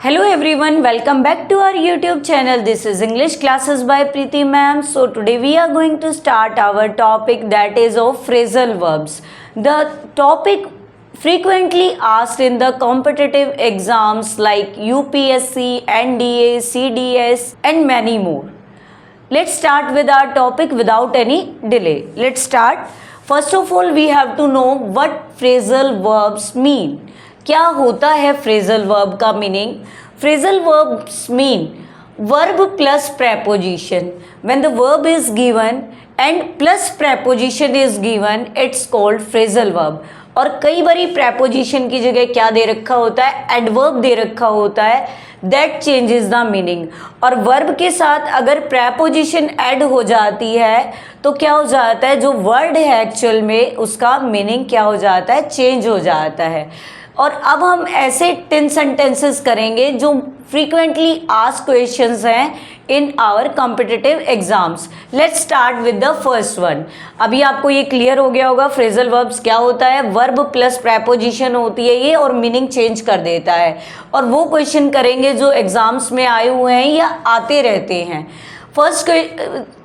Hello everyone, welcome back to our YouTube channel. This is English classes by Preeti ma'am. So today we are going to start our topic that is of phrasal verbs. The topic frequently asked in the competitive exams like UPSC, NDA, CDS and many more. Let's start with our topic without any delay. Let's start. First of all, we have to know what phrasal verbs mean. क्या होता है phrasal verb का meaning? Phrasal verbs mean verb plus preposition. When the verb is given and plus preposition is given it's called phrasal verb. और कई बारी preposition की जगह क्या दे रखा होता है? एडवर्ब दे रखा होता है. That changes the meaning. और वर्ब के साथ अगर प्रेपोजिशन ऐड हो जाती है तो क्या हो जाता है? जो वर्ड है एक्चुअल में उसका मीनिंग क्या हो जाता है? चेंज हो जाता है. और अब हम ऐसे 10 सेंटेंसेस करेंगे जो फ्रीक्वेंटली आस्क्ड क्वेश्चंस हैं in our competitive exams. Let's start with the first one. अभी आपको ये क्लियर हो गया होगा फ्रेजल वर्ब्स क्या होता है. वर्ब प्लस प्रेपोजिशन होती है ये और मीनिंग चेंज कर देता है. और वो क्वेश्चन करेंगे जो एग्जाम्स में आए हुए हैं या आते रहते हैं. फर्स्ट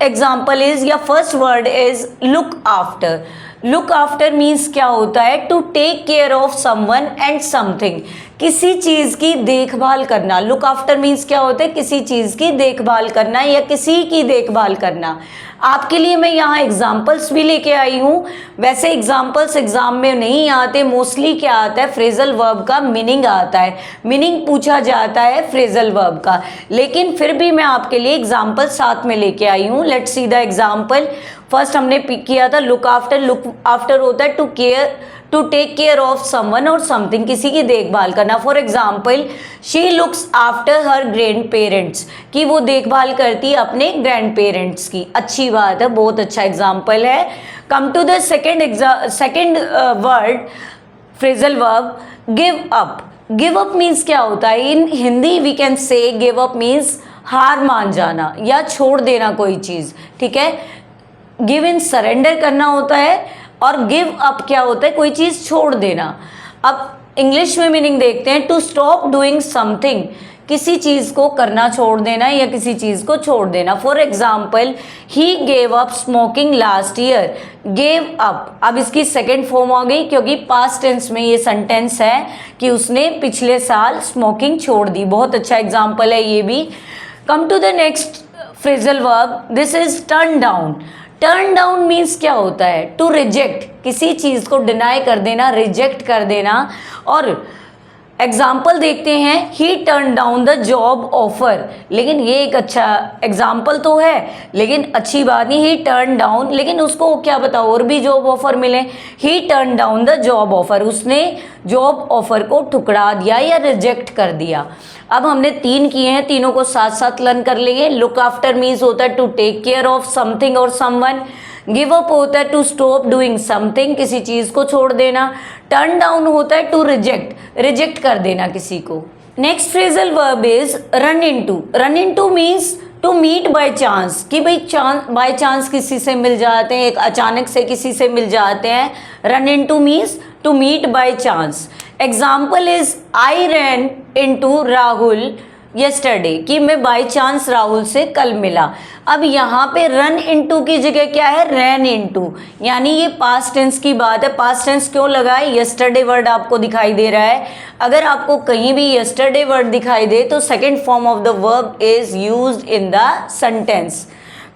एग्जाम्पल इज या first word is look after. Look after means क्या होता है? To take care of someone and something. किसी चीज़ की देखभाल करना. लुक आफ्टर मीन्स क्या होता है? किसी चीज़ की देखभाल करना या किसी की देखभाल करना. आपके लिए मैं यहाँ एग्जाम्पल्स भी लेके आई हूँ. वैसे एग्जाम्पल्स एग्जाम में नहीं आते. मोस्टली क्या आता है? फ्रेजल वर्ब का मीनिंग आता है. मीनिंग पूछा जाता है फ्रेजल वर्ब का. लेकिन फिर भी मैं आपके लिए एग्जाम्पल साथ में लेके आई हूँ. Let's see the example. First हमने पिक किया था लुक आफ्टर. लुक आफ्टर होता है to take care of someone और समथिंग, किसी की देखभाल करना. For example she looks after her grandparents, कि वो देखभाल करती है अपने ग्रैंड पेरेंट्स की. अच्छी बात है, बहुत अच्छा एग्जाम्पल है. Come to the second word phrasal verb give up. Give up means क्या होता है? In Hindi we can say give up means हार मान जाना या छोड़ देना कोई चीज़. ठीक है. गिव इन सरेंडर करना होता है और गिव अप क्या होता है? कोई चीज़ छोड़ देना. अब इंग्लिश में मीनिंग देखते हैं. टू स्टॉप डूइंग समथिंग, किसी चीज़ को करना छोड़ देना या किसी चीज़ को छोड़ देना. For example he gave up smoking last year. Gave up अब इसकी सेकेंड फॉर्म आ गई क्योंकि पास्ट टेंस में ये सेंटेंस है कि उसने पिछले साल स्मोकिंग छोड़ दी. बहुत अच्छा एग्जाम्पल है ये भी. Come to the next phrasal verb. This is turn down. Turn down means क्या होता है? टू रिजेक्ट, किसी चीज़ को डिनाई कर देना, रिजेक्ट कर देना. और एग्जाम्पल देखते हैं. ही turn down the job offer. लेकिन ये एक अच्छा एग्जाम्पल तो है लेकिन अच्छी बात नहीं. ही टर्न डाउन, लेकिन उसको क्या पता और भी जॉब ऑफर मिले. ही turn down the job offer, उसने जॉब ऑफर को ठुकरा दिया या रिजेक्ट कर दिया. अब हमने 3 किए हैं, तीनों को साथ साथ लर्न कर लेंगे. लुक आफ्टर मीन्स होता है to take care of something और समवन. गिव अप होता है टू स्टॉप डूइंग समथिंग, किसी चीज़ को छोड़ देना. टर्न डाउन होता है टू रिजेक्ट, रिजेक्ट कर देना किसी को. Next phrasal verb is run into. Run into means to meet by chance, कि भाई बाय चांस किसी से मिल जाते हैं, एक अचानक से किसी से मिल जाते हैं. Run into means to meet by chance. Example is I ran into Rahul yesterday, कि मैं बाय चांस राहुल से कल मिला. अब यहाँ पे रन इनटू की जगह क्या है? रैन इनटू, यानी ये पास्ट टेंस की बात है. पास्ट टेंस क्यों लगा है? यस्टरडे वर्ड आपको दिखाई दे रहा है. अगर आपको कहीं भी यस्टरडे वर्ड दिखाई दे तो second form of the verb is used in the sentence.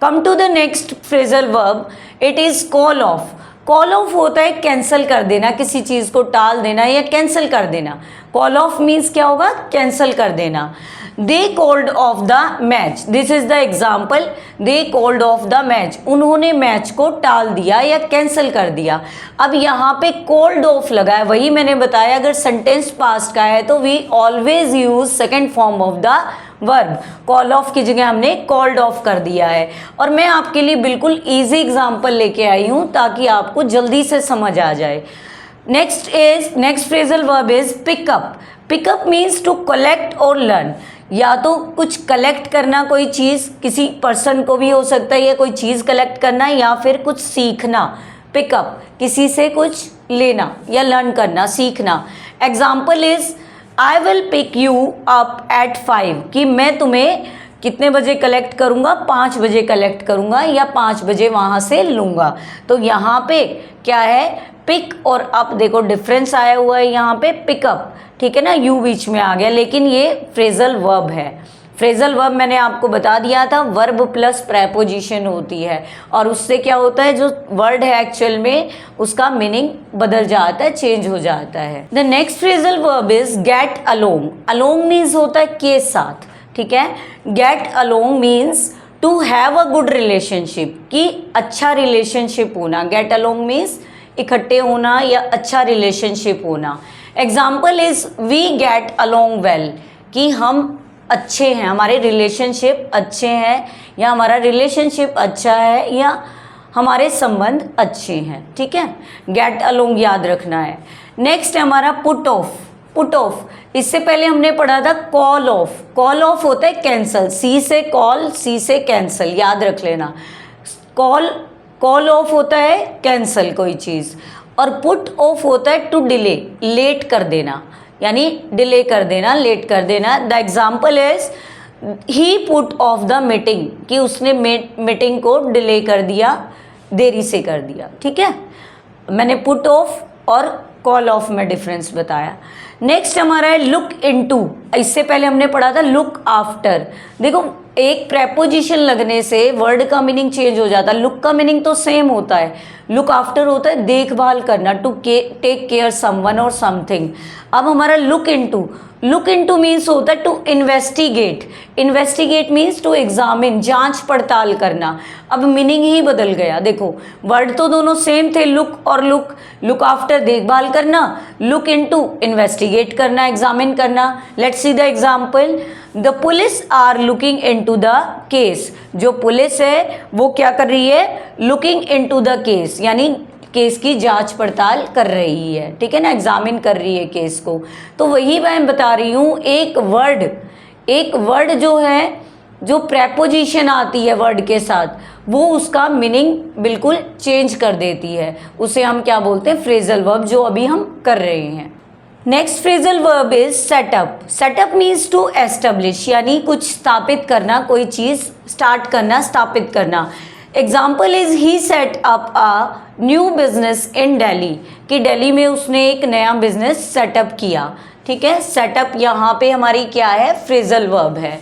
Come to the next phrasal verb. It is call off. Call off होता है कैंसिल कर देना, किसी चीज़ को टाल देना या कैंसिल कर देना. कॉल ऑफ मीन्स क्या होगा? कैंसिल कर देना. They called off the match. This is the example. They called off the match, उन्होंने मैच को टाल दिया या कैंसिल कर दिया. अब यहाँ पे कॉल्ड ऑफ लगा है, वही मैंने बताया अगर सेंटेंस पास्ट का है तो we always use second form of the verb. Call off की जगह हमने कॉल्ड ऑफ कर दिया है. और मैं आपके लिए बिल्कुल ईजी एग्जाम्पल लेके आई हूँ ताकि आपको जल्दी से समझ आ जाए. Next phrasal verb is pick up. Pick up means to collect और लर्न. या तो कुछ कलेक्ट करना, कोई चीज़, किसी पर्सन को भी हो सकता है या कोई चीज़ कलेक्ट करना, या फिर कुछ सीखना. पिकअप किसी से कुछ लेना या लर्न करना, सीखना. Example is I will pick you up at 5, कि मैं तुम्हें कितने बजे कलेक्ट करूँगा, 5 बजे कलेक्ट करूँगा या 5 बजे वहाँ से लूँगा। तो यहाँ पे क्या है, पिक और अप, देखो डिफरेंस आया हुआ है यहाँ पे, पिकअप, ठीक है ना, यू बीच में आ गया, लेकिन ये फ्रेजल वर्ब है। फ्रेजल वर्ब मैंने आपको बता दिया था, वर्ब प्लस प्रेपोजिशन होती है, और उससे क्या होता है, जो वर्ड है एक्चुअल में उसका मीनिंग बदल जाता है, चेंज हो जाता है। The next phrasal verb is get along. Along means होता है के साथ, ठीक है। Get along means to have a good relationship, कि अच्छा रिलेशनशिप होना। गेट अलोंग मीन्स इकट्ठे होना या अच्छा रिलेशनशिप होना। Example is we get along well, कि हम अच्छे हैं, हमारे रिलेशनशिप अच्छे हैं, या हमारा रिलेशनशिप अच्छा है, या हमारे संबंध अच्छे हैं, ठीक है। गेट अलोंग याद रखना है। नेक्स्ट है हमारा पुट ऑफ। पुट ऑफ, इससे पहले हमने पढ़ा था कॉल ऑफ। कॉल ऑफ होता है कैंसल, सी से कॉल, सी से कैंसल, याद रख लेना। कॉल ऑफ होता है कैंसल कोई चीज़, और पुट ऑफ होता है टू डिले, लेट कर देना, यानी डिले कर देना, लेट कर देना। The example is he put off the meeting, कि उसने मीटिंग को डिले कर दिया, देरी से कर दिया, ठीक है। मैंने पुट ऑफ और कॉल ऑफ में डिफरेंस बताया। नेक्स्ट हमारा है लुक इनटू। इससे पहले हमने पढ़ा था लुक आफ्टर। देखो एक प्रेपोजिशन लगने से वर्ड का मीनिंग चेंज हो जाता है। लुक का मीनिंग तो सेम होता है, लुक आफ्टर होता है देखभाल करना, टू टेक केयर समवन और समथिंग। अब हमारा look into, look into means होता है to investigate. Investigate means to examine, जांच पड़ताल करना। अब मीनिंग ही बदल गया, देखो वर्ड तो दोनों सेम थे, लुक और लुक। लुक आफ्टर देखभाल करना, लुक इनटू इन्वेस्टिगेट करना, एग्जामिन करना। Let's see the example. The police are looking into the case. जो पुलिस है वो क्या कर रही है, लुकिंग इनटू द केस, यानी केस की जांच पड़ताल कर रही है, ठीक है ना, एग्जामिन कर रही है केस को। तो वही मैं बता रही हूँ, एक वर्ड जो है, जो प्रेपोजिशन आती है वर्ड के साथ, वो उसका मीनिंग बिल्कुल चेंज कर देती है। उसे हम क्या बोलते हैं, फ्रेजल वर्ब, जो अभी हम कर रहे हैं। Next phrasal verb is set up. Set up means to establish, यानी कुछ स्थापित करना, कोई चीज़ स्टार्ट करना, स्थापित करना। Example is he set up a new business in Delhi, कि दिल्ली में उसने एक नया बिजनेस सेटअप किया, ठीक है। सेटअप यहाँ पे हमारी क्या है, फ्रेजल वर्ब है।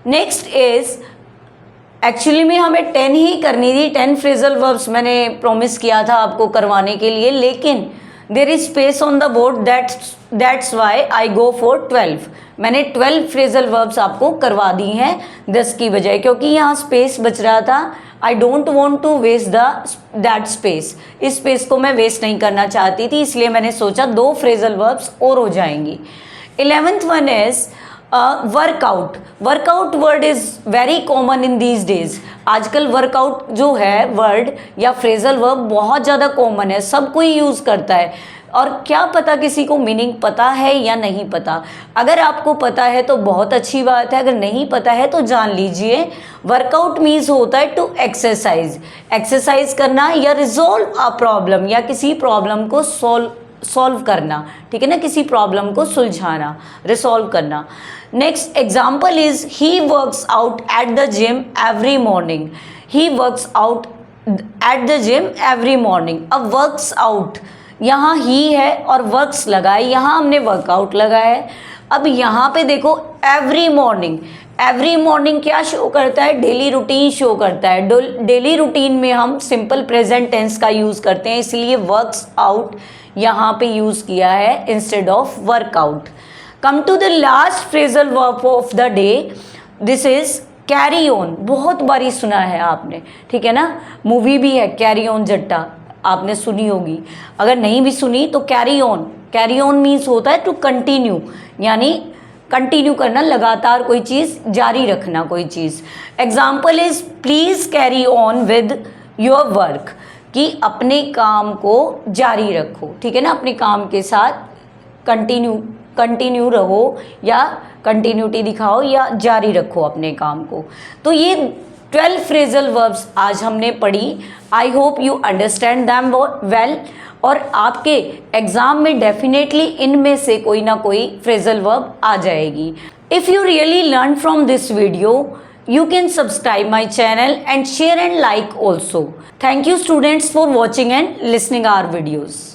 नेक्स्ट इज, एक्चुअली में हमें 10 ही करनी थी, 10 फ्रेजल वर्ब्स मैंने प्रॉमिस किया था आपको करवाने के लिए, लेकिन there is space on the board, that's why I go for 12। मैंने 12 फ्रेजल वर्ब्स आपको करवा दी हैं 10 की बजाय, क्योंकि यहाँ स्पेस बच रहा था। I don't want to waste that space, इस स्पेस को मैं वेस्ट नहीं करना चाहती थी, इसलिए मैंने सोचा 2 फ्रेजल वर्ब्स और हो जाएंगी। 11th one is workout. Workout word is very common in these days. आजकल वर्कआउट जो है वर्ड या फ्रेजल वर्ब बहुत ज़्यादा कॉमन है, सब कोई यूज़ करता है। और क्या पता किसी को मीनिंग पता है या नहीं पता। अगर आपको पता है तो बहुत अच्छी बात है, अगर नहीं पता है तो जान लीजिए। वर्कआउट मीन्स होता है टू एक्सरसाइज, एक्सरसाइज करना, या रिजॉल्व अ प्रॉब्लम, या किसी प्रॉब्लम को सॉल्व करना, ठीक है ना, किसी प्रॉब्लम को सुलझाना, रिसॉल्व करना। Next example is he works out at the gym every morning. He works out at the gym every morning. अब वर्क्स आउट, यहाँ ही है और वर्क्स लगा है, यहाँ हमने वर्कआउट लगाया है। अब यहाँ पे देखो एवरी मॉर्निंग, एवरी मॉर्निंग क्या शो करता है, डेली रूटीन शो करता है। डेली रूटीन में हम सिंपल प्रेजेंट टेंस का यूज़ करते हैं, इसलिए वर्क्स आउट यहाँ पे यूज़ किया है instead of work out. Come to the last phrasal verb of the day, this is carry on. बहुत बारी सुना है आपने, ठीक है ना, मूवी भी है कैरी ऑन जट्टा, आपने सुनी होगी। अगर नहीं भी सुनी तो कैरी ऑन मीन्स होता है टू कंटिन्यू, यानी कंटिन्यू करना, लगातार कोई चीज़ जारी रखना, कोई चीज़। Example is please carry on with your work, कि अपने काम को जारी रखो, ठीक है ना, अपने काम के साथ कंटिन्यू रहो, या कंटिन्यूटी दिखाओ, या जारी रखो अपने काम को। तो ये 12 फ्रेजल वर्ब्स आज हमने पढ़ी। I hope you understand them well, और आपके एग्जाम में डेफिनेटली इनमें से कोई ना कोई फ्रेजल वर्ब आ जाएगी। If you really learn from this video, you can subscribe my channel and share and like also. Thank you students for watching and listening our videos.